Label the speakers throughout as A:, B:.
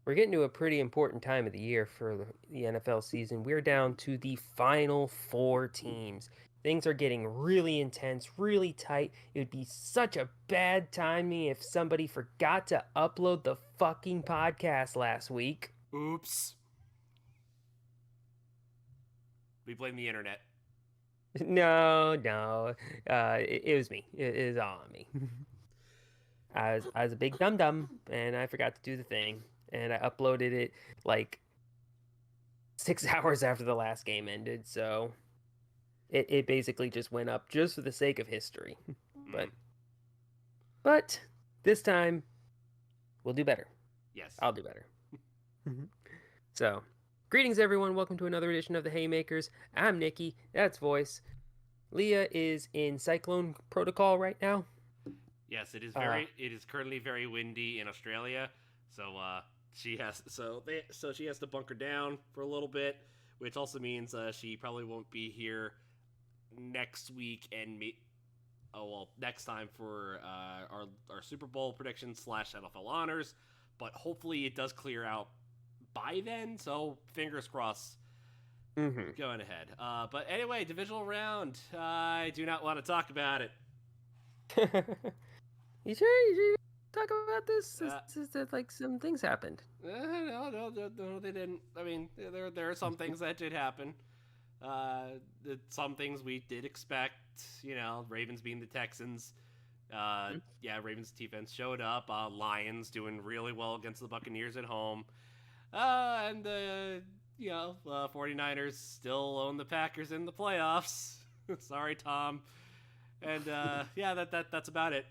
A: We're getting to a pretty important time of the year for the NFL season. We're down to the final four teams. Things are getting really intense, really tight. It would be such a bad timing if somebody forgot to upload the fucking podcast last week.
B: Oops. We blame the internet.
A: No. It was me. It was all on me. I was a big dum dum, and I forgot to do the thing, and I uploaded it like 6 hours after the last game ended. So it basically just went up just for the sake of history.
B: Mm,
A: But but this time we'll do better.
B: yes.
A: I'll do better. So, greetings everyone. Welcome to another edition of the Haymakers. I'm Nicky. That's Voice. Leah is in Cyclone Protocol right now.
B: Yes, it is
A: Uh,
B: very it is currently very windy in Australia. So she has to bunker down for a little bit, which also means she probably won't be here next week and next time for our Super Bowl predictions slash NFL honors. But hopefully it does clear out by then. So fingers crossed.
A: mhm.
B: Going ahead. But anyway, divisional round. I do not want to talk about it.
A: You sure? You sure talk about this?
B: Uh,
A: Like some things happened.
B: no, they didn't. I mean, there are some things that did happen. Some things we did expect. Ravens being the Texans. Yeah, Ravens defense showed up. Lions doing really well against the Buccaneers at home. And 49ers still own the Packers in the playoffs. Sorry, Tom. And yeah, that's about it.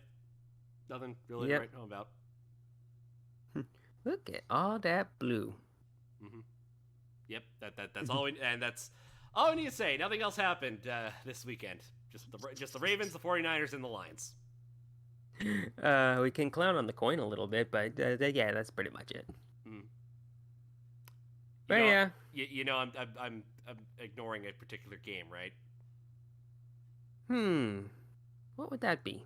B: Nothing really to
A: Yep.
B: write home about.
A: Look at all that blue.
B: Hmm. Yep, that's all and that's all I need to say. Nothing else happened this weekend. Just the Ravens, the 49ers, and the Lions.
A: We can clown on the coin a little bit, but yeah, that's pretty much it.
B: Mm. You
A: But
B: know,
A: yeah,
B: I'm ignoring a particular game, right?
A: hmm, what would that be?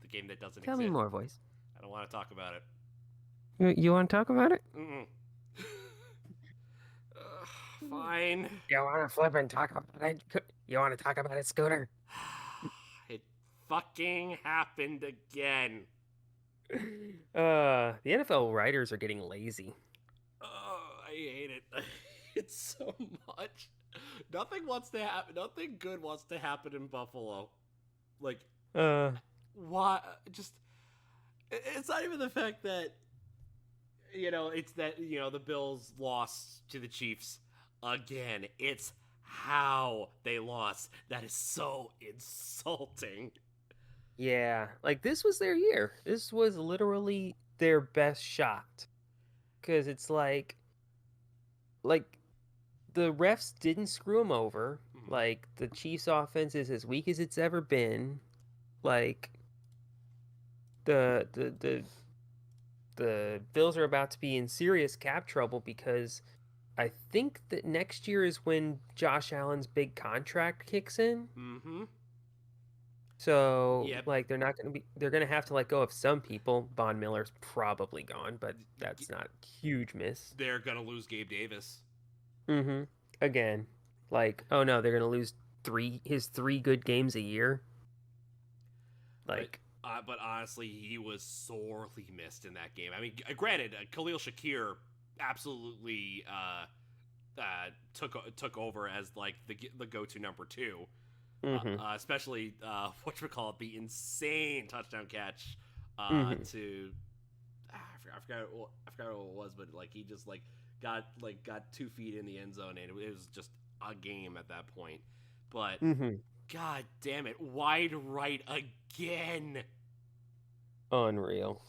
B: The game that doesn't
A: Tell me
B: exist.
A: more, voice.
B: I don't want to talk about it.
A: You want to talk about it?
B: Mm-mm. Fine.
A: You want to flip and talk about it? You want to talk about it, Scooter?
B: It fucking happened again.
A: The NFL writers are getting lazy.
B: Oh, I hate it. It's so much. Nothing wants to happen. Nothing good wants to happen in Buffalo. Like,
A: Uh,
B: why? Just it's not even the fact that it's that the Bills lost to the Chiefs again. It's how they lost that is so insulting.
A: yeah, like this was their year. This was literally their best shot. Because it's like the refs didn't screw them over.
B: Mhm.
A: Like the Chiefs' offense is as weak as it's ever been. Like the the the the Bills are about to be in serious cap trouble because I think that next year is when Josh Allen's big contract kicks in.
B: Mm-hmm.
A: So
B: Yep.
A: like they're gonna have to let go of some people. Von Miller's probably gone, but that's not a huge miss.
B: They're gonna lose Gabe Davis.
A: Mm-hmm. Again, like, oh no, they're gonna lose his three good games a year.
B: But
A: Like,
B: but honestly, he was sorely missed in that game. I mean, granted, Khalil Shakir absolutely took over as like the go to number two,
A: mm-hmm,
B: especially what we call it, the insane touchdown catch
A: mm-hmm.
B: to I forgot what it was, but like he just got 2 feet in the end zone, and it was just a game at that point. But
A: Mm-hmm.
B: god damn it, wide right again.
A: Unreal.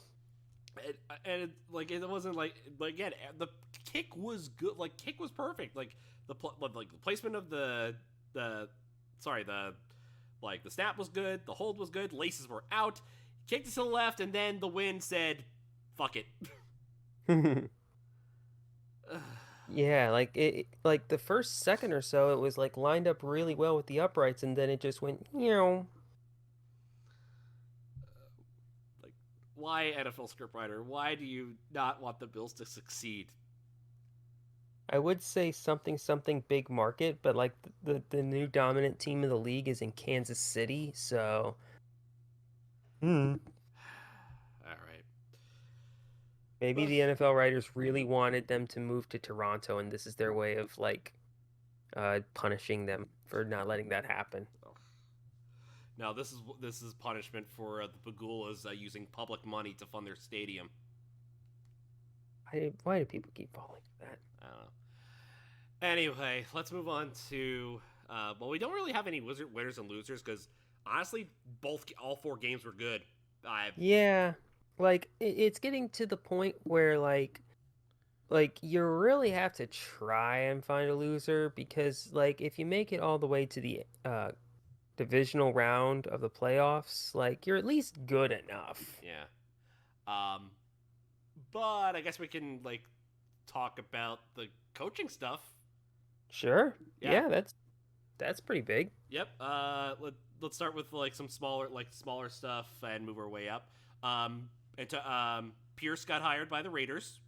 B: It wasn't like again the kick was good, like kick was perfect, like the placement of the sorry the snap was good, the hold was good, laces were out, kicked it to the left, and then the wind said fuck it.
A: Yeah, like like the first second or so, it was like lined up really well with the uprights, and then it just went,
B: Like why NFL scriptwriter? Why do you not want the Bills to succeed?
A: I would say something big market, but like the new dominant team of the league is in Kansas City, so hmm,
B: All right.
A: maybe the NFL writers really wanted them to move to Toronto, and this is their way of like punishing them for not letting that happen.
B: Now this is punishment for the Pagulas using public money to fund their stadium.
A: Why do people keep falling for that?
B: I don't know. Anyway, let's move on to. Well, we don't really have any winners and losers because honestly, all four games were good. I
A: Yeah, like it's getting to the point where like you really have to try and find a loser because like if you make it all the way to the divisional round of the playoffs, like you're at least good enough.
B: Yeah. Um, but I guess we can like talk about the coaching stuff.
A: Sure.
B: Yeah.
A: Yeah, that's pretty big.
B: Yep. Let's start with like some smaller stuff and move our way up. Pierce got hired by the Raiders.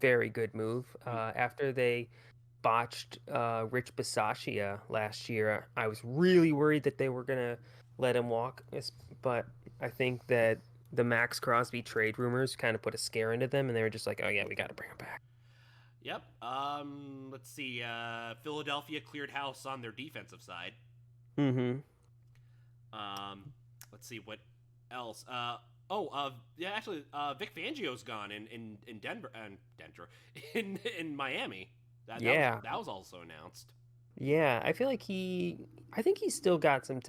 A: Very good move. After they botched Rich Bisaccia last year, I was really worried that they were gonna let him walk, but I think that the Max Crosby trade rumors kind of put a scare into them, and they were just like, "Oh yeah, we got to bring him back."
B: Yep. Let's see. Philadelphia cleared house on their defensive side.
A: Mm-hmm.
B: Let's see what else. Yeah, actually, Vic Fangio's gone in Denver and in Miami. That was also announced.
A: Yeah, I feel like I think he's still got some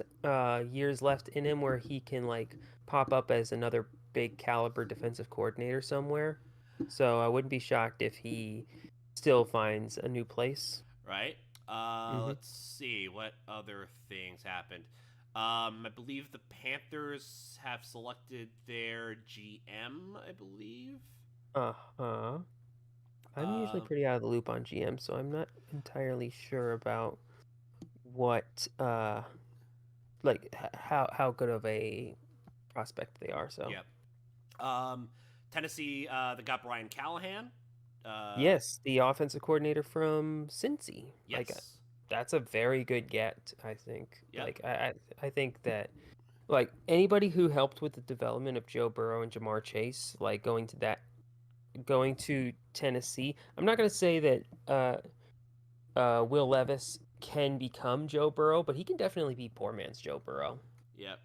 A: years left in him where he can like pop up as another big caliber defensive coordinator somewhere. So I wouldn't be shocked if he still finds a new place.
B: Right.
A: Mm-hmm.
B: Let's see what other things happened. I believe the Panthers have selected their GM. I believe.
A: Uh-huh. I'm usually pretty out of the loop on GM, so I'm not entirely sure about what like how good of a prospect they are. So
B: Yep. Tennessee, they got Brian Callahan.
A: yes, the offensive coordinator from Cincy. Like
B: Yes.
A: that's a very good get, I think.
B: Yep.
A: Like I think that like anybody who helped with the development of Joe Burrow and Jamar Chase, like going to Tennessee. I'm not gonna say that Will Levis can become Joe Burrow, but he can definitely be poor man's Joe Burrow.
B: Yep.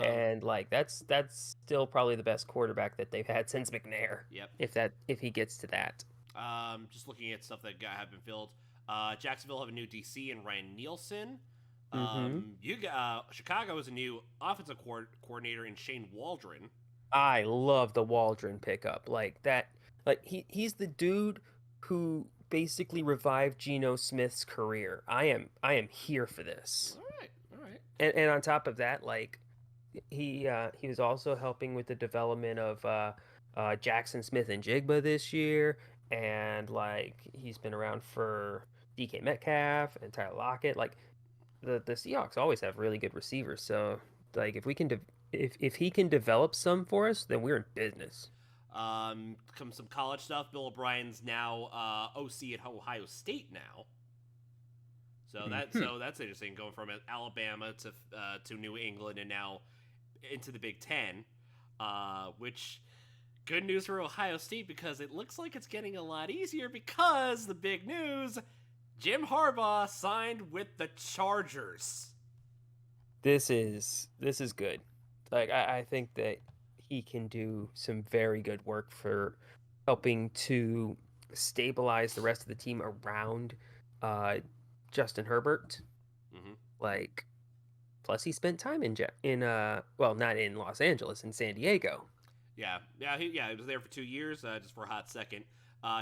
A: And like that's still probably the best quarterback that they've had since McNair.
B: Yep.
A: If he gets to that.
B: Just looking at stuff that have been filled. Jacksonville have a new DC and Ryan Nielsen. Chicago is a new offensive coordinator in Shane Waldron.
A: I love the Waldron pickup. Like that. Like he's the dude who basically revived Geno Smith's career. I am here for this.
B: All right.
A: And on top of that, like he was also helping with the development of Jackson Smith and Jigba this year, and like he's been around for DK Metcalf and Tyler Lockett. Like the Seahawks always have really good receivers, so like if we can if he can develop some for us, then we're in business.
B: Comes some college stuff. Bill O'Brien's now OC at Ohio State now. So that's interesting, going from Alabama to New England and now into the Big Ten. Which good news for Ohio State because it looks like it's getting a lot easier because the big news: Jim Harbaugh signed with the Chargers.
A: This is good. Like I think that he can do some very good work for helping to stabilize the rest of the team around Justin Herbert.
B: Mm-hmm.
A: Like, plus he spent time in well, not in Los Angeles, in San Diego.
B: Yeah, he was there for 2 years, just for a hot second.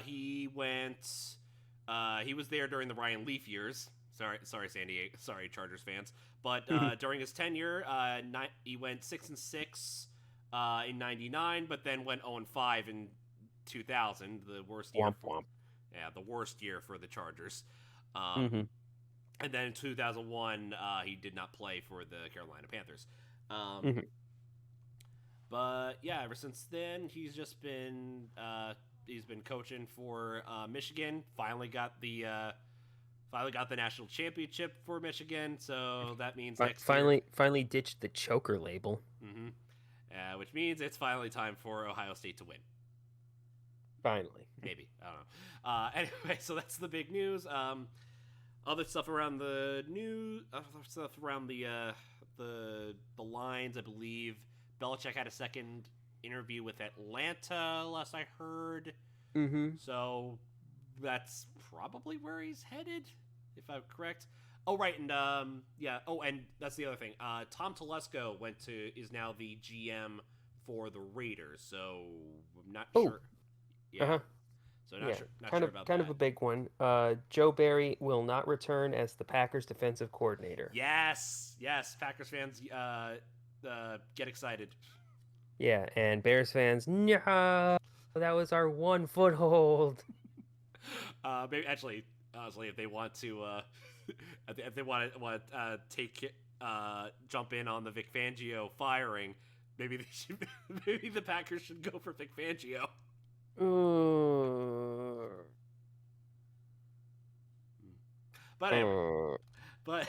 B: He went. He was there during the Ryan Leaf years. Sorry, San Diego. Sorry, Chargers fans. But during his tenure, he went 6-6 in '99, but then went 0-5 in 2000, the worst year. The worst year for the Chargers. And then in 2001, he did not play for the Carolina Panthers. But yeah, ever since then, he's been coaching for Michigan. Finally got the national championship for Michigan. So that means next year,
A: Finally ditched the choker label.
B: which means it's finally time for Ohio State to win.
A: Finally,
B: maybe, I don't know. Anyway, so that's the big news. Other stuff around the the lines. I believe Belichick had a second interview with Atlanta last I heard. So that's probably where he's headed, if I'm correct. Oh right, and yeah. Oh, and that's the other thing. Tom Telesco is now the GM for the Raiders. So I'm not sure. Yeah. So not sure about that.
A: Kind of a big one. Joe Barry will not return as the Packers defensive coordinator.
B: Yes, Packers fans, get excited.
A: Yeah, and Bears fans, no, that was our one foothold.
B: Maybe honestly, if they want to, if they want to jump in on the Vic Fangio firing, maybe the Packers should go for Vic Fangio. But anyway, but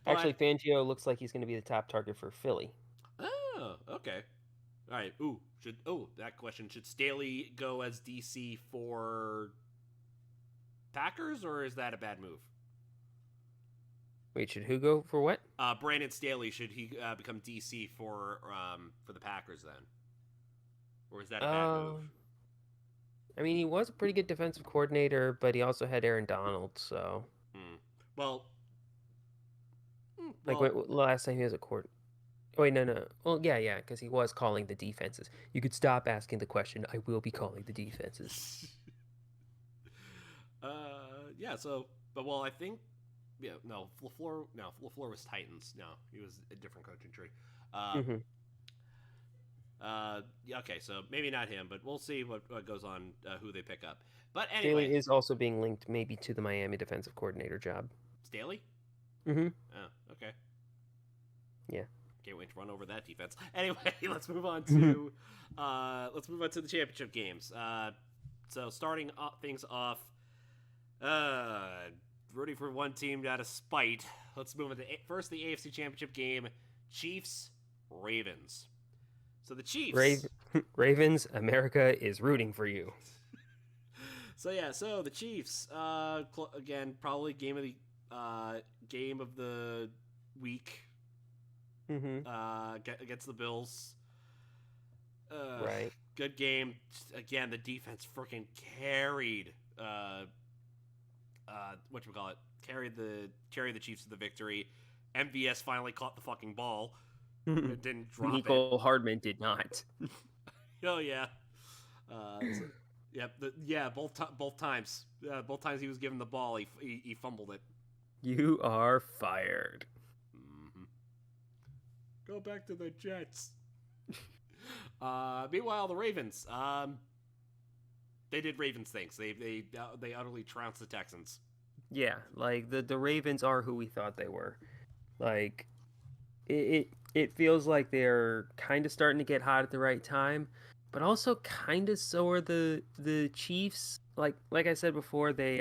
A: actually, Fangio looks like he's going to be the top target for Philly.
B: Oh, okay. All right. That question. Should Staley go as DC for Packers, or is that a bad move?
A: Wait, should who go for what?
B: Brandon Staley, should he become DC for the Packers then? Or is that a bad move?
A: I mean, he was a pretty good defensive coordinator, but he also had Aaron Donald, so.
B: Well,
A: last time he was a coordinator. Oh, wait, no. Well, yeah, because he was calling the defenses. You could stop asking the question. I will be calling the defenses.
B: Yeah. So, I think, LaFleur was Titans. No, he was a different coaching tree. Okay, so maybe not him, but we'll see what goes on, who they pick up. But anyway,
A: Staley is also being linked maybe to the Miami defensive coordinator job.
B: Staley?
A: Oh,
B: okay.
A: Yeah.
B: Can't wait to run over that defense. Anyway, let's move on to the championship games. So starting things off, rooting for one team out of spite. Let's move into first the AFC Championship game, Chiefs Ravens. So the Chiefs.
A: Ravens, America is rooting for you.
B: So the Chiefs, again, probably game of the week. Against the Bills.
A: Right.
B: Good game. Again, the defense freaking carried. Carried the Chiefs to the victory. MVS finally caught the fucking ball. It didn't drop it.
A: Nicole Hardman did not.
B: Oh yeah. Both times. Both times he was given the ball, he fumbled it.
A: You are fired.
B: Go back to the Jets. Meanwhile, the Ravens. They did Ravens things. They utterly trounced the Texans.
A: Yeah, like the Ravens are who we thought they were. Like it feels like they're kind of starting to get hot at the right time, but also kind of so are the Chiefs. Like I said before, they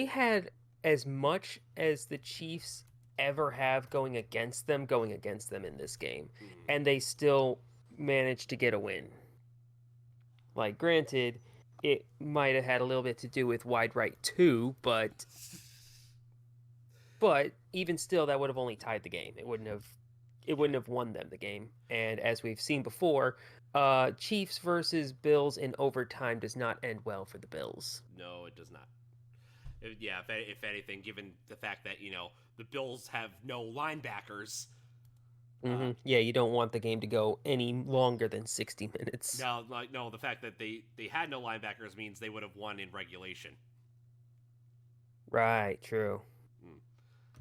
A: had as much as the Chiefs ever have going against them in this game, and they still managed to get a win. Like, granted, it might have had a little bit to do with wide right too, but even still, that would have only tied the game. It wouldn't have won them the game. And as we've seen before, Chiefs versus Bills in overtime does not end well for the Bills.
B: No, it does not. Yeah, if anything, given the fact that the Bills have no linebackers.
A: Yeah, you don't want the game to go any longer than 60 minutes.
B: No, the fact that they had no linebackers means they would have won in regulation.
A: Right, true.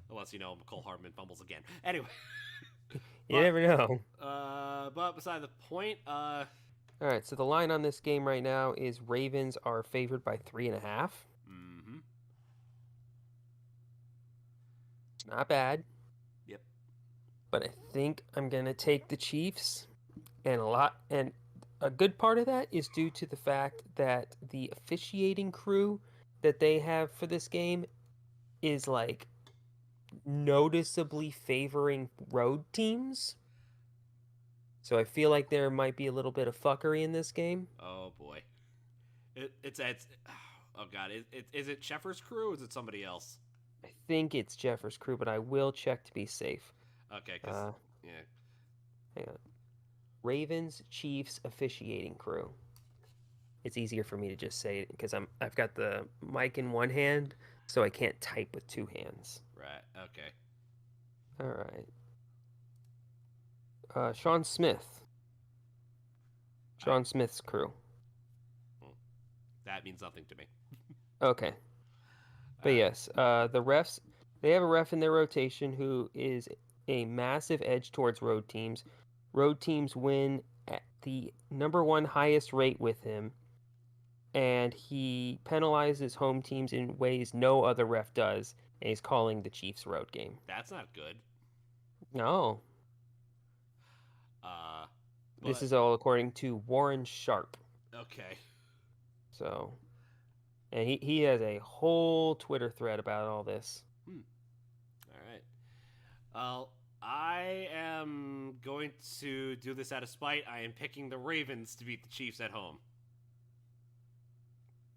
B: Unless, McCole Hardman fumbles again. Anyway.
A: You never know.
B: But beside the point,
A: all right, so the line on this game right now is Ravens are favored by 3.5. It's not bad.
B: Yep.
A: but I think I'm gonna take the Chiefs, and a good part of that is due to the fact that the officiating crew that they have for this game is like noticeably favoring road teams. So I feel like there might be a little bit of fuckery in this game.
B: Oh boy, it's oh god, is it Sheffer's crew or is it somebody else?
A: I think it's Jeffers' crew, but I will check to be safe.
B: Okay, because
A: Uh,
B: yeah,
A: Hang on. Ravens Chiefs officiating crew. It's easier for me to just say it because I've got the mic in one hand, so I can't type with two hands.
B: right, okay.
A: All right. Sean Smith.
B: I
A: Sean Smith's crew.
B: that means nothing to me.
A: Okay. But yes, the refs, they have a ref in their rotation who is a massive edge towards road teams. Road teams win at the number one highest rate with him, and he penalizes home teams in ways no other ref does, and he's calling the Chiefs road game.
B: That's not good.
A: No,
B: Uh,
A: this
B: but
A: is all according to Warren Sharp.
B: okay.
A: So, and he has a whole Twitter thread about all this.
B: All right. Well, I am going to do this out of spite. I am picking the Ravens to beat the Chiefs at home.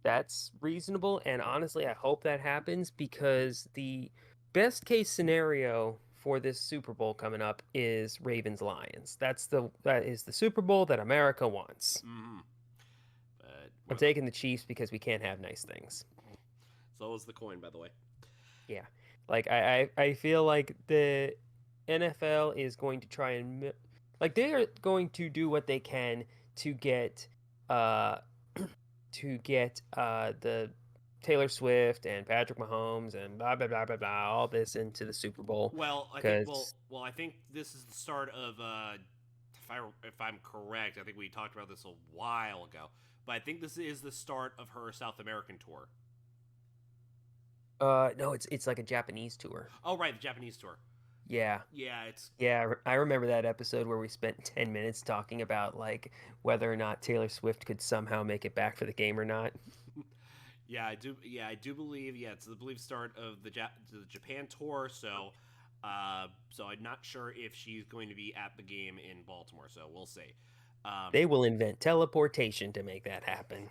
A: That's reasonable, and honestly, I hope that happens because the best case scenario for this Super Bowl coming up is Ravens Lions. That is the Super Bowl that America wants.
B: Mm-hmm. But
A: I'm taking the Chiefs because we can't have nice things.
B: so is the coin, by the way.
A: Yeah, like I feel like the NFL is going to try and like they are going to do what they can to get uh the Taylor Swift and Patrick Mahomes and blah blah blah blah blah all this into the Super Bowl.
B: Well, I think this is the start of if I'm correct, I think we talked about this a while ago, but I think this is the start of her South American tour.
A: No, it's like a Japanese tour.
B: Oh, right, the Japanese tour.
A: Yeah.
B: Yeah, it's
A: Yeah, I remember that episode where we spent 10 minutes talking about like whether or not Taylor Swift could somehow make it back for the game or not.
B: yeah, I do. Yeah, I do believe. Yeah, it's the believed start of the Japan tour. So, so I'm not sure if she's going to be at the game in Baltimore. So we'll see.
A: They will invent teleportation to make that happen.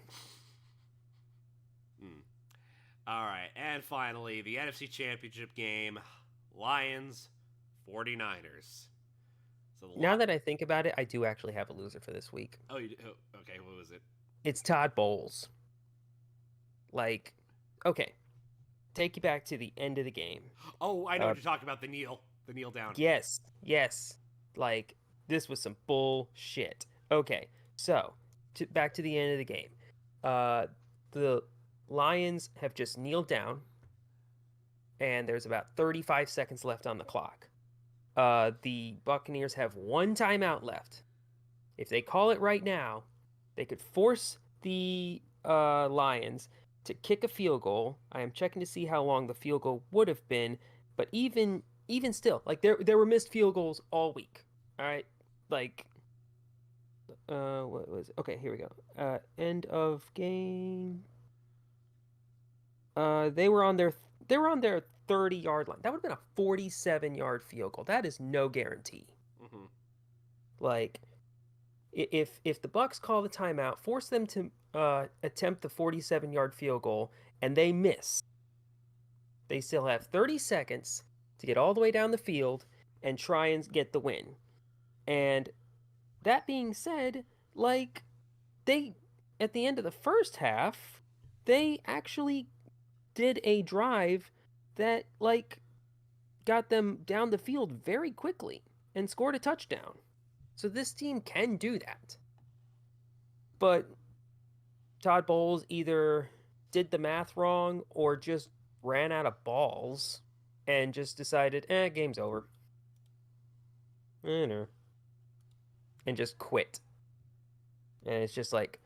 B: All right, and finally, the NFC Championship game, Lions, 49ers. So
A: Now that I think about it, I do actually have a loser for this week.
B: Oh, you do? Oh, okay. What was it?
A: It's Todd Bowles. Like, okay, take you back to the end of the game.
B: Oh, I know what you're talking about. The kneel down.
A: Yes. Like, this was some bullshit. Okay, so back to the end of the game. The Lions have just kneeled down, and there's about 35 seconds left on the clock. The Buccaneers have one timeout left. If they call it right now, they could force the Lions to kick a field goal. I am checking to see how long the field goal would have been, but even still, like there were missed field goals all week. All right, like what was it? Okay, here we go. End of game. They were on their 30-yard line. That would have been a 47-yard field goal. That is no guarantee.
B: Mm-hmm.
A: Like, if the Bucs call the timeout, force them to attempt the 47-yard field goal, and they miss, they still have 30 seconds to get all the way down the field and try and get the win. And that being said, like, they at the end of the first half, they actually did a drive that like got them down the field very quickly and scored a touchdown. So this team can do that. But Todd Bowles either did the math wrong or just ran out of balls and just decided, game's over. No. And just quit. And it's just like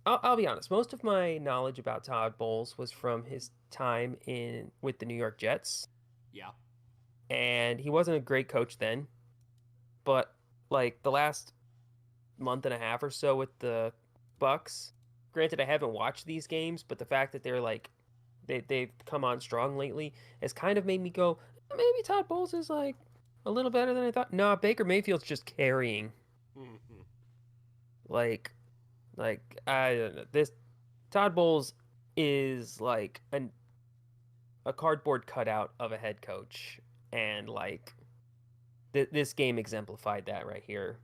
A: I'll be honest. Most of my knowledge about Todd Bowles was from his time with the New York Jets.
B: Yeah.
A: and he wasn't a great coach then, but like the last month and a half or so with the Bucks, granted I haven't watched these games, but the fact that they're like they've come on strong lately has kind of made me go, maybe Todd Bowles is like a little better than I thought. No, Baker Mayfield's just carrying.
B: Mm-hmm.
A: Like I don't know. This Todd Bowles is like a cardboard cutout of a head coach, and like this game exemplified that right here.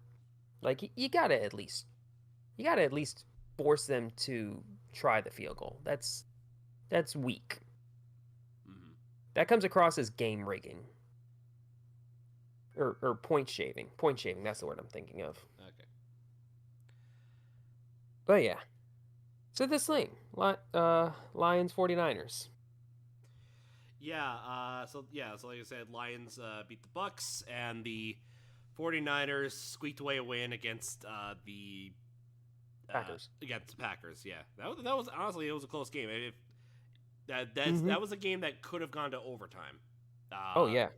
A: Like you gotta at least force them to try the field goal. That's weak.
B: Mm-hmm.
A: That comes across as game rigging or point shaving. Point shaving. That's the word I'm thinking of.
B: Okay.
A: But yeah. So this thing, Lions 49ers.
B: So like I said, Lions beat the Bucks, and the 49ers squeaked away a win against
A: Packers.
B: against the Packers. Yeah, that was honestly it was a close game. If
A: Mm-hmm.
B: that was a game that could have gone to overtime.
A: Oh yeah.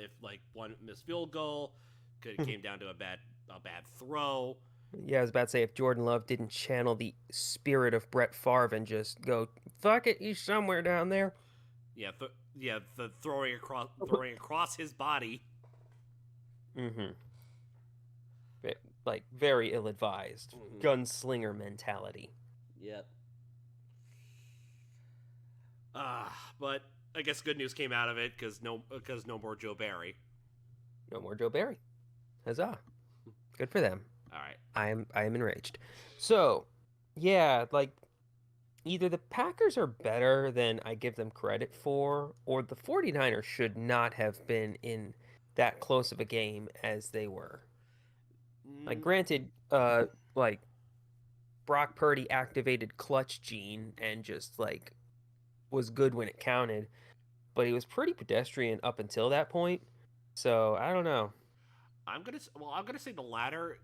B: If like one missed field goal, could it came down to a bad throw.
A: Yeah, I was about to say if Jordan Love didn't channel the spirit of Brett Favre and just go, fuck it, he's somewhere down there.
B: The throwing across his body.
A: Mm-hmm. Like very ill-advised.
B: Mm-hmm.
A: Gunslinger mentality.
B: Yep. But I guess good news came out of it because no more Joe Barry.
A: No more Joe Barry. Huzzah. Good for them.
B: All right.
A: I am enraged. So, yeah, like either the Packers are better than I give them credit for, or the 49ers should not have been in that close of a game as they were. Like granted, like Brock Purdy activated clutch gene and just like was good when it counted, but he was pretty pedestrian up until that point. So, I don't know.
B: I'm gonna say the latter,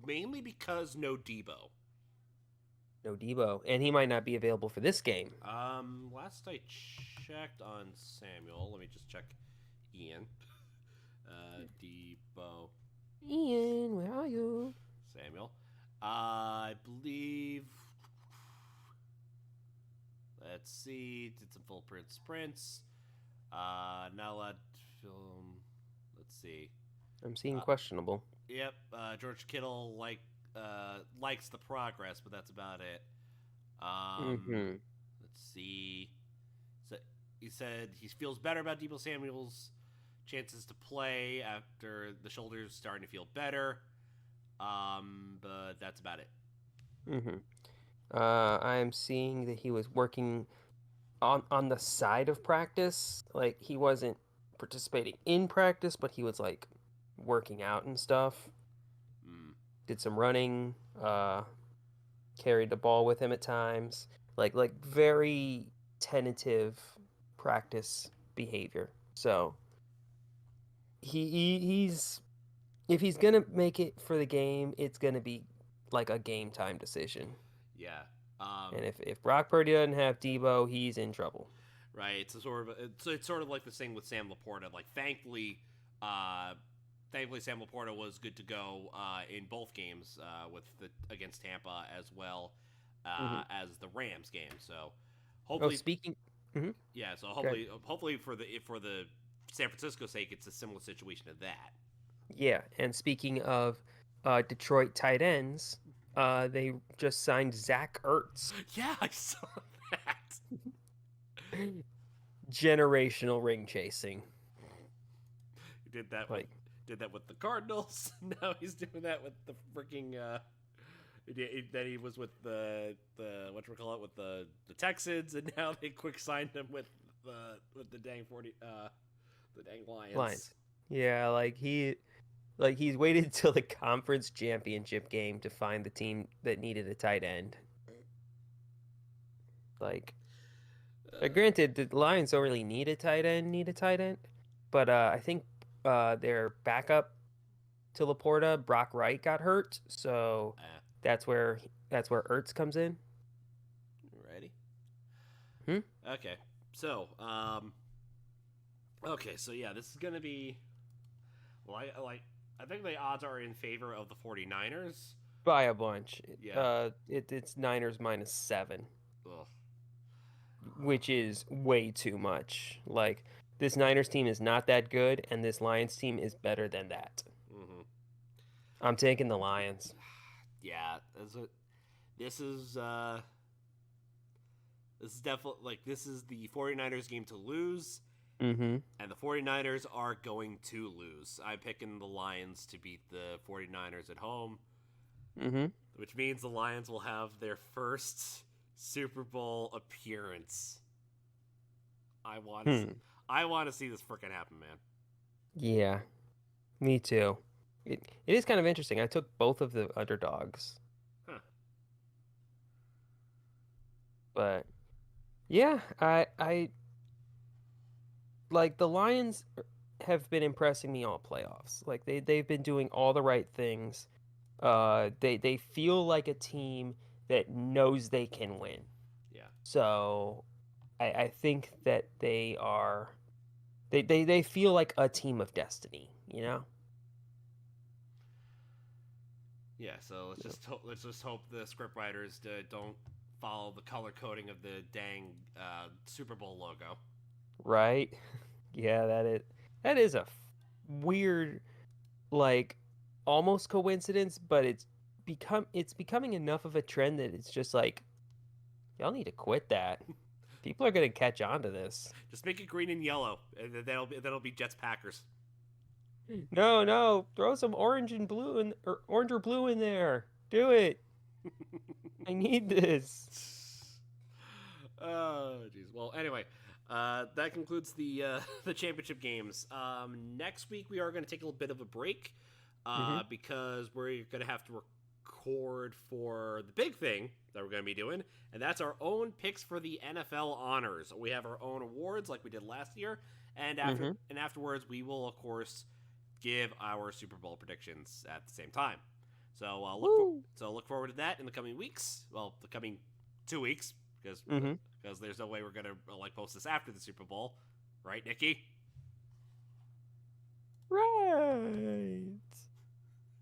B: mainly because no Debo.
A: No Debo, and he might not be available for this game.
B: Last I checked on Samuel, let me just check Ian. Debo.
A: Ian, where are you?
B: Samuel. I believe. Let's see. Did some full print sprints. Now let film. Let's see.
A: I'm seeing questionable.
B: Yep. George Kittle likes the progress, but that's about it.
A: Mm-hmm.
B: Let's see. So he said he feels better about Debo Samuel's chances to play after the shoulders starting to feel better. But that's about it.
A: Mm-hmm. I am seeing that he was working on the side of practice. Like he wasn't participating in practice, but he was like working out and stuff.
B: Mm.
A: Did some running. Carried the ball with him at times. Like very tentative practice behavior. So he's if he's gonna make it for the game, it's gonna be like a game time decision.
B: Yeah.
A: And if Brock Purdy doesn't have Debo, he's in trouble.
B: Right. It's sort of like the thing with Sam Laporta. Like thankfully Sam Laporta was good to go in both games against Tampa as well
A: Mm-hmm.
B: as the Rams game. So
A: Oh,
B: hopefully,
A: speaking. Mm-hmm.
B: yeah. So
A: Okay.
B: hopefully for the San Francisco sake, it's a similar situation to that.
A: Yeah, and speaking of Detroit tight ends, they just signed Zach Ertz.
B: Yeah, I saw that.
A: Generational ring chasing.
B: He did that
A: Like,
B: with the Cardinals. Now he's doing that with the freaking. Then he was with the whatchamacallit with the Texans, and now they quick signed him with the dang the dang Lions.
A: Yeah, he's waited till the conference championship game to find the team that needed a tight end. Like, granted, the Lions don't really need a tight end, but I think their backup to Laporta, Brock Wright, got hurt, so that's where Ertz comes in.
B: Ready?
A: Hmm?
B: Okay. So, Okay, so yeah, this is gonna be. Well, I think the odds are in favor of the 49ers.
A: By a bunch.
B: Yeah.
A: It's Niners -7,
B: Ugh.
A: which is way too much. Like, this Niners team is not that good, and this Lions team is better than that.
B: Mm-hmm.
A: I'm taking the Lions.
B: Yeah. This is uh this is definitely this is the 49ers game to lose,
A: Mm-hmm.
B: and the 49ers are going to lose. I'm picking the Lions to beat the 49ers at home,
A: Mm-hmm.
B: which means the Lions will have their first Super Bowl appearance. I want to I want to see this freaking happen, man.
A: Yeah, me too. It is kind of interesting. I took both of the underdogs.
B: Huh.
A: But yeah, I like the Lions have been impressing me all playoffs. Like they've been doing all the right things. They feel like a team that knows they can win.
B: Yeah.
A: So I think that they feel like a team of destiny, you know?
B: Yeah, so let's just hope the scriptwriters don't follow the color coding of the dang Super Bowl logo.
A: Right? Yeah, that is a weird, like, almost coincidence, but it's becoming enough of a trend that it's just like, y'all need to quit that. People are gonna catch on to this.
B: Just make it green and yellow, and that'll be Jets Packers.
A: No, no, throw some orange and blue or orange or blue in there. Do it. I need this.
B: Oh, jeez. Well, anyway, that concludes the the championship games. Next week we are going to take a little bit of a break because we're going to have to record for the big thing that we're going to be doing, and that's our own picks for the NFL honors. We have our own awards like we did last year, and afterwards we will of course give our Super Bowl predictions at the same time. So look forward to that in the coming weeks. Well, the coming 2 weeks because there's no way we're gonna post this after the Super Bowl, right, Nicky?
A: Right.